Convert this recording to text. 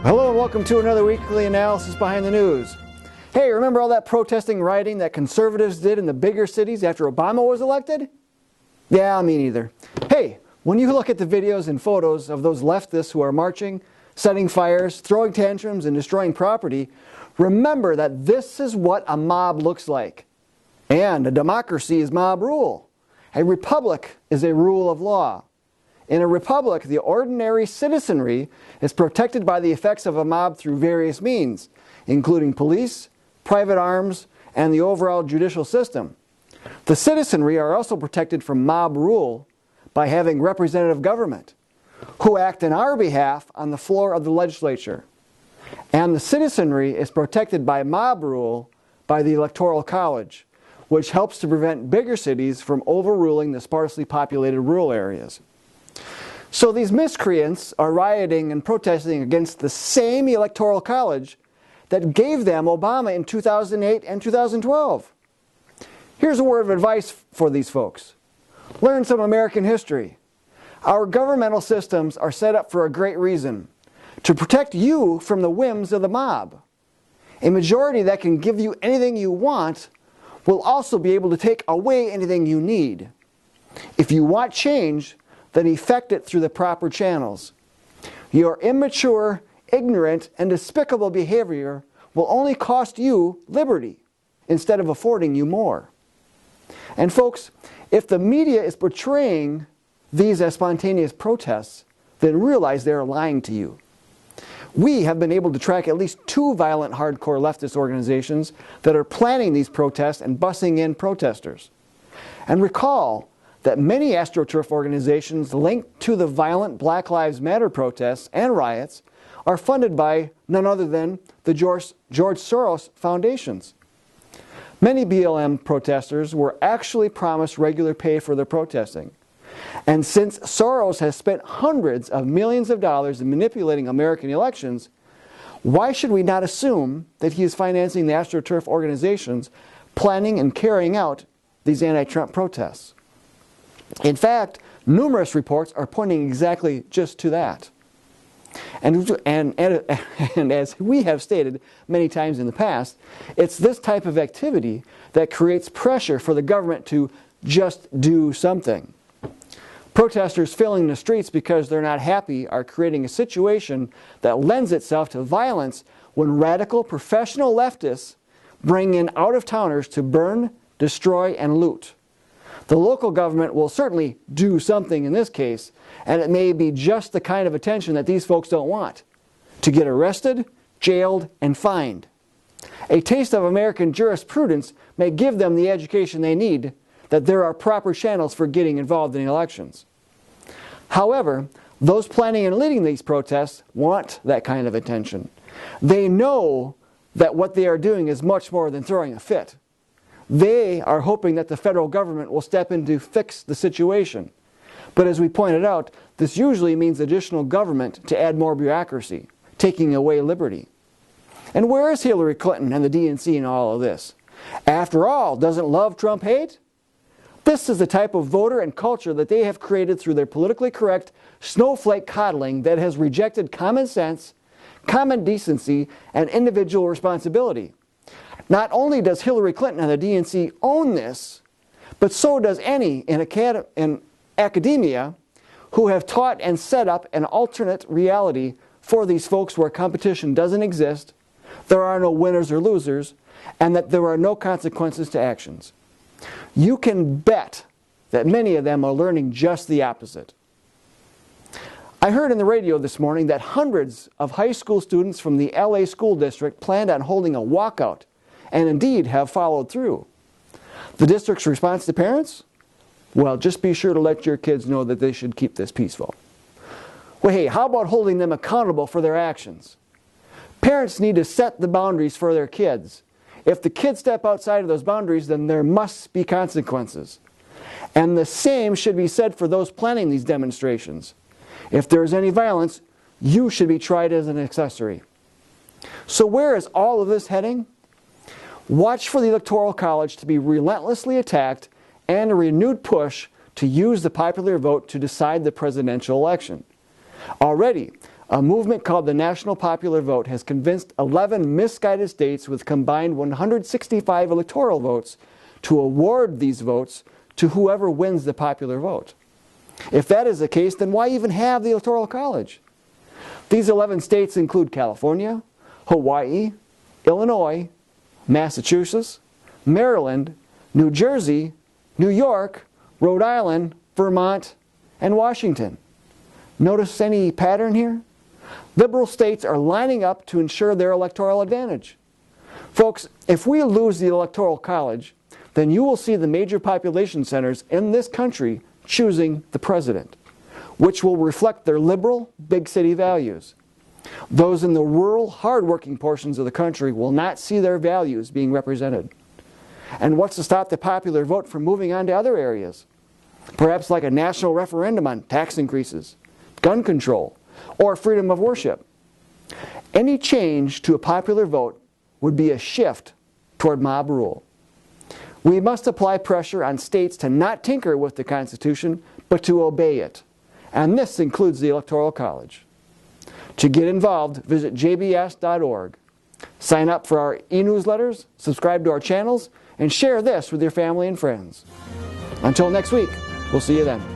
Hello and welcome to another weekly analysis behind the news. Hey, remember all that protesting rioting that conservatives did in the bigger cities after Obama was elected? Yeah, me neither. Hey, when you look at the videos and photos of those leftists who are marching, setting fires, throwing tantrums, and destroying property, remember that this is what a mob looks like. And a democracy is mob rule. A republic is a rule of law. In a republic, the ordinary citizenry is protected by the effects of a mob through various means, including police, private arms, and the overall judicial system. The citizenry are also protected from mob rule by having representative government, who act on our behalf on the floor of the legislature. And the citizenry is protected by mob rule by the electoral college, which helps to prevent bigger cities from overruling the sparsely populated rural areas. So these miscreants are rioting and protesting against the same electoral college that gave them Obama in 2008 and 2012. Here's a word of advice for these folks. Learn some American history. Our governmental systems are set up for a great reason: to protect you from the whims of the mob. A majority that can give you anything you want will also be able to take away anything you need. If you want change, then effect it through the proper channels. Your immature, ignorant, and despicable behavior will only cost you liberty instead of affording you more. And folks, if the media is portraying these as spontaneous protests, then realize they're lying to you. We have been able to track at least 2 violent hardcore leftist organizations that are planning these protests and bussing in protesters. And recall that many AstroTurf organizations linked to the violent Black Lives Matter protests and riots are funded by none other than the George Soros foundations. Many BLM protesters were actually promised regular pay for their protesting. And since Soros has spent hundreds of millions of dollars in manipulating American elections, why should we not assume that he is financing the AstroTurf organizations planning and carrying out these anti-Trump protests? In fact, numerous reports are pointing exactly just to that. And as we have stated many times in the past, it's this type of activity that creates pressure for the government to just do something. Protesters filling the streets because they're not happy are creating a situation that lends itself to violence when radical professional leftists bring in out-of-towners to burn, destroy, and loot. The local government will certainly do something in this case, and it may be just the kind of attention that these folks don't want: to get arrested, jailed, and fined. A taste of American jurisprudence may give them the education they need, that there are proper channels for getting involved in elections. However, those planning and leading these protests want that kind of attention. They know that what they are doing is much more than throwing a fit. They are hoping that the federal government will step in to fix the situation. But as we pointed out, this usually means additional government to add more bureaucracy, taking away liberty. And where is Hillary Clinton and the DNC in all of this? After all, doesn't love Trump hate? This is the type of voter and culture that they have created through their politically correct snowflake coddling that has rejected common sense, common decency, and individual responsibility. Not only does Hillary Clinton and the DNC own this, but so does any in academia who have taught and set up an alternate reality for these folks where competition doesn't exist, there are no winners or losers, and that there are no consequences to actions. You can bet that many of them are learning just the opposite. I heard in the radio this morning that hundreds of high school students from the LA school district planned on holding a walkout, and indeed have followed through. The district's response to parents? Well, just be sure to let your kids know that they should keep this peaceful. Well, hey, how about holding them accountable for their actions? Parents need to set the boundaries for their kids. If the kids step outside of those boundaries, then there must be consequences. And the same should be said for those planning these demonstrations. If there is any violence, you should be tried as an accessory. So where is all of this heading? Watch for the Electoral College to be relentlessly attacked and a renewed push to use the popular vote to decide the presidential election. Already, A movement called the National Popular Vote has convinced 11 misguided states with combined 165 electoral votes to award these votes to whoever wins the popular vote. If that is the case, then why even have the Electoral College? These 11 states include California, Hawaii, Illinois, Massachusetts, Maryland, New Jersey, New York, Rhode Island, Vermont, and Washington. Notice any pattern here? Liberal states are lining up to ensure their electoral advantage. Folks, if we lose the Electoral College, then you will see the major population centers in this country choosing the president, which will reflect their liberal, big city values. Those in the rural, hard-working portions of the country will not see their values being represented. And what's to stop the popular vote from moving on to other areas? Perhaps like a national referendum on tax increases, gun control, or freedom of worship. Any change to a popular vote would be a shift toward mob rule. We must apply pressure on states to not tinker with the Constitution, but to obey it. And this includes the Electoral College. To get involved, visit jbs.org. Sign up for our e-newsletters, subscribe to our channels, and share this with your family and friends. Until next week, we'll see you then.